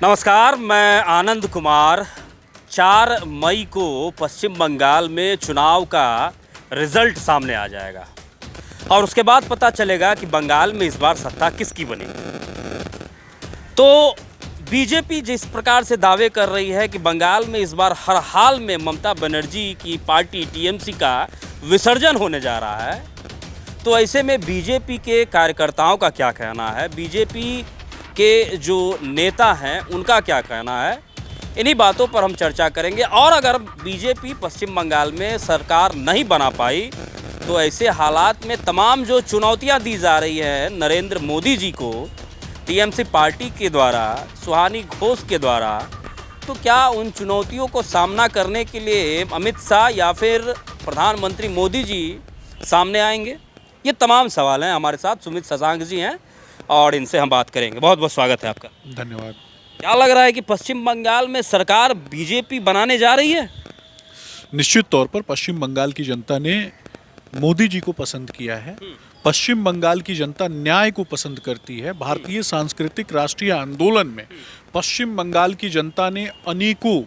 नमस्कार, मैं आनंद कुमार। 4 मई को पश्चिम बंगाल में चुनाव का रिजल्ट सामने आ जाएगा और उसके बाद पता चलेगा कि बंगाल में इस बार सत्ता किसकी बनेगी। तो बीजेपी जिस प्रकार से दावे कर रही है कि बंगाल में इस बार हर हाल में ममता बनर्जी की पार्टी टीएमसी का विसर्जन होने जा रहा है, तो ऐसे में बीजेपी के कार्यकर्ताओं का क्या कहना है, बीजेपी के जो नेता हैं उनका क्या कहना है, इन्हीं बातों पर हम चर्चा करेंगे। और अगर बीजेपी पश्चिम बंगाल में सरकार नहीं बना पाई तो ऐसे हालात में तमाम जो चुनौतियां दी जा रही हैं नरेंद्र मोदी जी को टीएमसी पार्टी के द्वारा, सुहानी घोष के द्वारा, तो क्या उन चुनौतियों को सामना करने के लिए अमित शाह या फिर प्रधानमंत्री मोदी जी सामने आएंगे? ये तमाम सवाल हैं। हमारे साथ सुमित शशांक जी हैं और इनसे हम बात करेंगे। बहुत बहुत स्वागत है आपका। धन्यवाद। क्या लग रहा है कि पश्चिम बंगाल में सरकार बीजेपी बनाने जा रही है? निश्चित तौर पर पश्चिम बंगाल की जनता ने मोदी जी को पसंद किया है। पश्चिम बंगाल की जनता न्याय को पसंद करती है। भारतीय सांस्कृतिक राष्ट्रीय आंदोलन में पश्चिम बंगाल की जनता ने अनेकों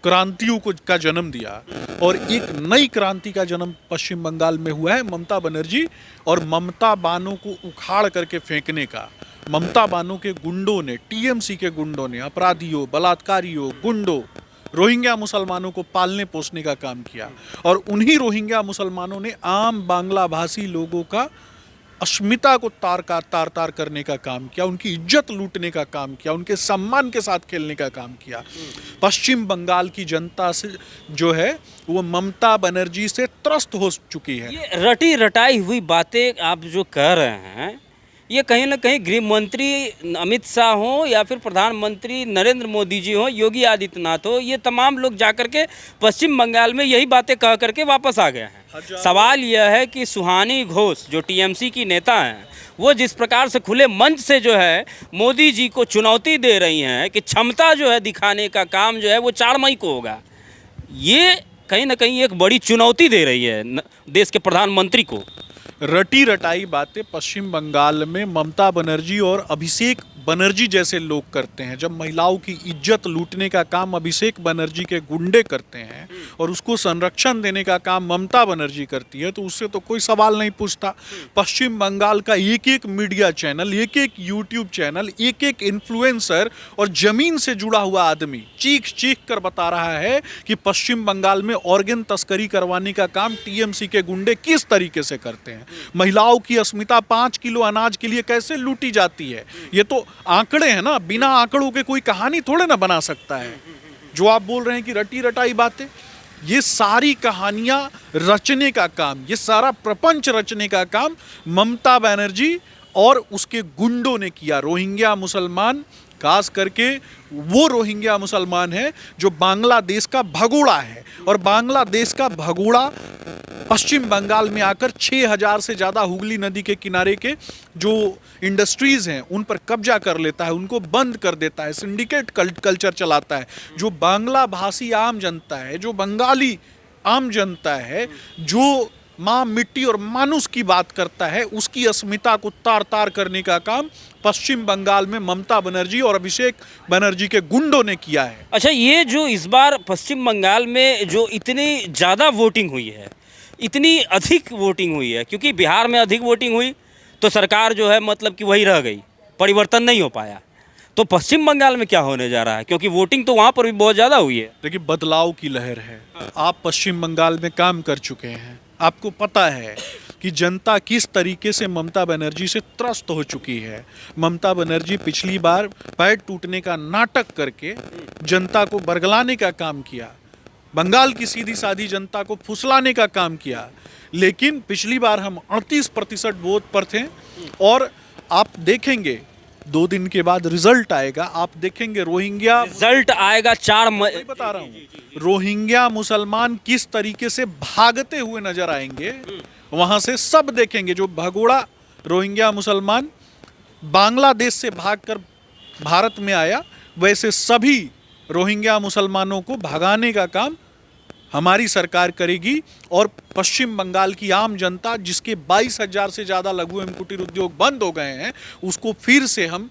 क्रांतियों का जन्म दिया और एक नई क्रांति का जन्म पश्चिम बंगाल में हुआ है ममता बनर्जी और ममता बानों को उखाड़ करके फेंकने का। ममता बानों के गुंडों ने, टीएमसी के गुंडों ने, अपराधियों, बलात्कारियों, गुंडों, रोहिंग्या मुसलमानों को पालने पोसने का काम किया और उन्हीं रोहिंग्या मुसलमानों ने आम बांग्ला भाषी लोगों का अस्मिता को तार करने का काम किया, उनकी इज्जत लूटने का काम किया, उनके सम्मान के साथ खेलने का काम किया। पश्चिम बंगाल की जनता से जो है वो ममता बनर्जी से त्रस्त हो चुकी है। ये रटी रटाई हुई बातें आप जो कह रहे हैं, ये कहीं ना कहीं गृह मंत्री अमित शाह हो या फिर प्रधानमंत्री नरेंद्र मोदी जी हो, योगी आदित्यनाथ हो, ये तमाम लोग जाकर के पश्चिम बंगाल में यही बातें कह करके वापस आ गए हैं। सवाल यह है कि सुहानी घोष जो टीएमसी की नेता हैं, वो जिस प्रकार से खुले मंच से जो है मोदी जी को चुनौती दे रही हैं कि क्षमता जो है दिखाने का काम जो है वो 4 मई को होगा, ये कहीं ना कहीं एक बड़ी चुनौती दे रही है देश के प्रधानमंत्री को। रटी रटाई बातें पश्चिम बंगाल में ममता बनर्जी और अभिषेक बनर्जी जैसे लोग करते हैं। जब महिलाओं की इज्जत लूटने का काम अभिषेक बनर्जी के गुंडे करते हैं और उसको संरक्षण देने का काम ममता बनर्जी करती है, तो उससे तो कोई सवाल नहीं पूछता। पश्चिम बंगाल का एक एक मीडिया चैनल, एक एक यूट्यूब चैनल, एक एक इन्फ्लुएंसर और जमीन से जुड़ा हुआ आदमी चीख चीख कर बता रहा है कि पश्चिम बंगाल में ऑर्गन तस्करी करवाने का काम टीएमसी के गुंडे किस तरीके से करते हैं, महिलाओं की अस्मिता 5 किलो अनाज के लिए कैसे लूटी जाती है। ये तो आंकड़े हैं ना, बिना आंकड़ों के कोई कहानी थोड़े ना बना सकता है। जो आप बोल रहे हैं कि रटी रटाई बातें, ये सारी कहानियां रचने का काम, ये सारा प्रपंच रचने का काम ममता बनर्जी और उसके गुंडों ने किया। रोहिंग्या मुसलमान, खास करके वो रोहिंग्या मुसलमान है जो बांग्लादेश का भगोड़ा है और बांग्लादेश का भगोड़ा पश्चिम बंगाल में आकर 6000 से ज़्यादा हुगली नदी के किनारे के जो इंडस्ट्रीज़ हैं उन पर कब्जा कर लेता है, उनको बंद कर देता है, सिंडिकेट कल्चर चलाता है। जो बांग्ला भाषी आम जनता है, जो बंगाली आम जनता है, जो माँ मिट्टी और मानुष की बात करता है, उसकी अस्मिता को तार तार करने का काम पश्चिम बंगाल में ममता बनर्जी और अभिषेक बनर्जी के गुंडों ने किया है। अच्छा, ये जो इस बार पश्चिम बंगाल में जो इतनी ज़्यादा वोटिंग हुई है, इतनी अधिक वोटिंग हुई है, क्योंकि बिहार में अधिक वोटिंग हुई तो सरकार जो है मतलब कि वही रह गई, परिवर्तन नहीं हो पाया। तो पश्चिम बंगाल में क्या होने जा रहा है, क्योंकि वोटिंग तो वहाँ पर भी बहुत ज़्यादा हुई है। देखिए, बदलाव की लहर है। आप पश्चिम बंगाल में काम कर चुके हैं, आपको पता है कि जनता किस तरीके से ममता बनर्जी से त्रस्त हो चुकी है। ममता बनर्जी पिछली बार पैर टूटने का नाटक करके जनता को बरगलाने का काम किया, बंगाल की सीधी साधी जनता को फुसलाने का काम किया, लेकिन पिछली बार हम 38% वोट पर थे और आप देखेंगे 2 दिन के बाद रिजल्ट आएगा, आप देखेंगे रोहिंग्या रिजल्ट आएगा 4 मई, बता रहा हूँ, रोहिंग्या मुसलमान किस तरीके से भागते हुए नजर आएंगे वहां से, सब देखेंगे। जो भगोड़ा रोहिंग्या मुसलमान बांग्लादेश से भागकर भारत में आया, वैसे सभी रोहिंग्या मुसलमानों को भगाने का काम हमारी सरकार करेगी और पश्चिम बंगाल की आम जनता, जिसके 22,000 से ज़्यादा लघु एवं कुटीर उद्योग बंद हो गए हैं, उसको फिर से हम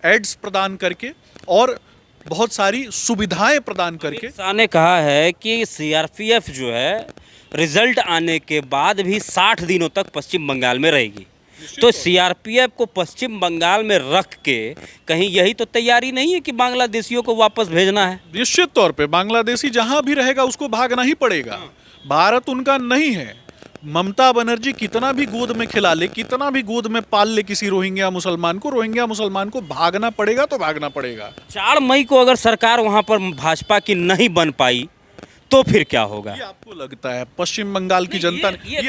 एड्स प्रदान करके और बहुत सारी सुविधाएं प्रदान करके। अमित शाह ने कहा है कि सीआरपीएफ जो है रिजल्ट आने के बाद भी 60 दिनों तक पश्चिम बंगाल में रहेगी। तो सीआरपीएफ को पश्चिम बंगाल में रख के कहीं यही तो तैयारी नहीं है कि बांग्लादेशियों को वापस भेजना है? निश्चित तौर पे बांग्लादेशी जहां भी रहेगा उसको भागना ही पड़ेगा। भारत उनका नहीं है। ममता बनर्जी कितना भी गोद में खिला ले, कितना भी गोद में पाल ले किसी रोहिंग्या मुसलमान को भागना पड़ेगा तो भागना पड़ेगा। 4 मई को अगर सरकार वहां पर भाजपा की नहीं बन पाई तो फिर क्या होगा? ये आपको लगता है पश्चिम बंगाल की जनता ने ये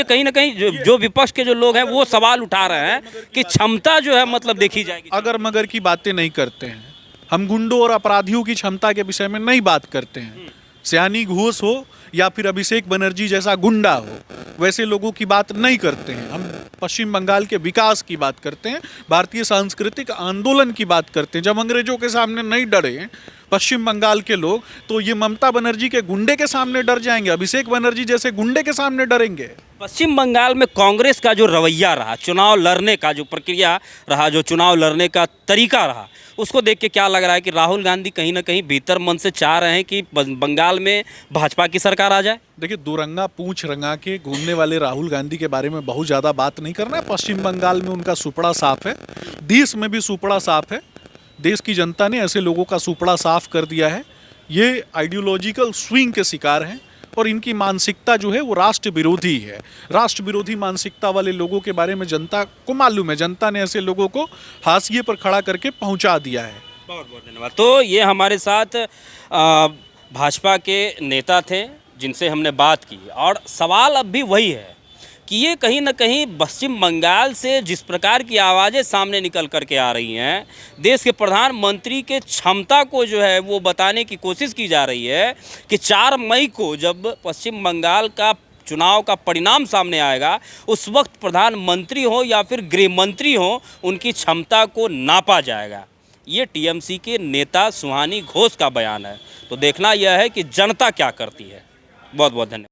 कहीं ना कहीं जो विपक्ष के जो लोग हैं वो सवाल उठा रहे हैं कि क्षमता जो है मतलब देखी जाएगी। अगर मगर की बातें नहीं करते हैं, हम गुंडों और अपराधियों की क्षमता के विषय में नहीं बात करते हैं। सयानी घोष हो या फिर अभिषेक बनर्जी जैसा गुंडा हो, वैसे लोगों की बात नहीं करते हैं। हम पश्चिम बंगाल के विकास की बात करते हैं, भारतीय सांस्कृतिक आंदोलन की बात करते हैं। जब अंग्रेजों के सामने नहीं डरे पश्चिम बंगाल के लोग, तो ये ममता बनर्जी के गुंडे के सामने डर जाएंगे, अभिषेक बनर्जी जैसे गुंडे के सामने डरेंगे। पश्चिम बंगाल में कांग्रेस का जो रवैया रहा, चुनाव लड़ने का जो प्रक्रिया रहा, जो चुनाव लड़ने का तरीका रहा, उसको देख के क्या लग रहा है कि राहुल गांधी कहीं ना कहीं भीतर मन से चाह रहे हैं कि बंगाल में भाजपा की सरकार आ जाए? देखिए, दुरंगा पूंछ रंगा के घूमने वाले राहुल गांधी के बारे में बहुत ज़्यादा बात नहीं करना है। पश्चिम बंगाल में उनका सुपड़ा साफ है, देश में भी सुपड़ा साफ है। देश की जनता ने ऐसे लोगों का सुपड़ा साफ कर दिया है। ये आइडियोलॉजिकल स्विंग के शिकार हैं और इनकी मानसिकता जो है वो राष्ट्र विरोधी है। राष्ट्र विरोधी मानसिकता वाले लोगों के बारे में जनता को मालूम है। जनता ने ऐसे लोगों को हाशिए पर खड़ा करके पहुंचा दिया है। बहुत बहुत धन्यवाद। तो ये हमारे साथ भाजपा के नेता थे जिनसे हमने बात की, और सवाल अब भी वही है कि ये कहीं ना कहीं पश्चिम बंगाल से जिस प्रकार की आवाज़ें सामने निकल करके आ रही हैं, देश के प्रधानमंत्री के क्षमता को जो है वो बताने की कोशिश की जा रही है कि 4 मई को जब पश्चिम बंगाल का चुनाव का परिणाम सामने आएगा, उस वक्त प्रधानमंत्री हो या फिर गृह मंत्री हो, उनकी क्षमता को नापा जाएगा। ये टीएमसी के नेता सुहानी घोष का बयान है। तो देखना यह है कि जनता क्या करती है। बहुत बहुत धन्यवाद।